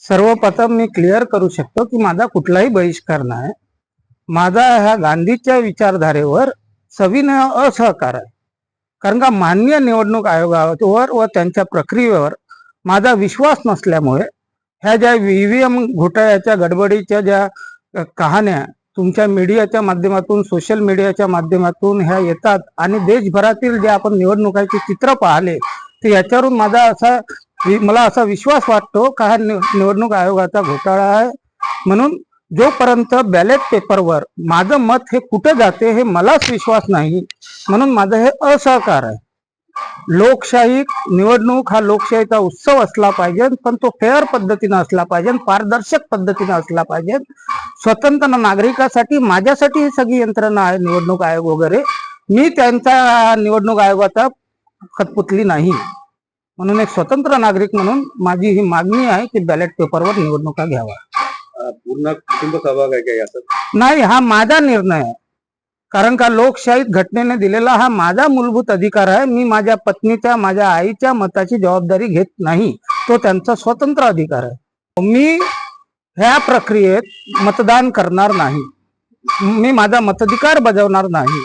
सर्वप्रथम मी क्लिअर करू शकतो की माझा कुठलाही बहिष्कार नाही. माझा ह्या गांधीच्या विचारधारेवर सविनय असहकार आहे. कारण का माननीय निवडणूक आयोगावर व त्यांच्या प्रक्रियेवर माझा विश्वास नसल्यामुळे ह्या ज्या ईव्हीएम घोटाळ्याच्या गडबडीच्या ज्या कहाण्या तुमच्या मीडियाच्या माध्यमातून सोशल मीडियाच्या माध्यमातून ह्या येतात आणि देशभरातील जे आपण निवडणुकाचे चित्र पाहिले ते याच्यावरून मला असा विश्वास वाटतो का हा निवडणूक आयोगाचा घोटाळा आहे. म्हणून जोपर्यंत बॅलेट पेपरवर माझं मत हे कुठे जाते हे मलाच विश्वास नाही, म्हणून माझं हे असहकार आहे. लोकशाही निवडणूक हा लोकशाहीचा उत्सव असला पाहिजे, पण तो फेअर पद्धतीने असला पाहिजे, पारदर्शक पद्धतीने असला पाहिजे. स्वतंत्र नागरिकासाठी माझ्यासाठी ही सगळी यंत्रणा आहे निवडणूक आयोग वगैरे. मी त्यांचा निवडणूक आयोगाचा कठपुतली नाही. म्हणून एक स्वतंत्र नागरिक म्हणून माझी ही मागणी आहे की बॅलेट पेपरवर निवडणुका घ्यावा. पूर्ण कुटुंब सहभाग आहे का यात? नाही, हा माझा निर्णय आहे. कारण का लोकशाहीत घटनेने दिलेला हा माझा मूलभूत अधिकार आहे. मी माझ्या पत्नीच्या माझ्या आईच्या मताची जबाबदारी घेत नाही, तो त्यांचा स्वतंत्र अधिकार आहे. मी ह्या प्रक्रियेत मतदान करणार नाही, मी माझा मताधिकार बजावणार नाही.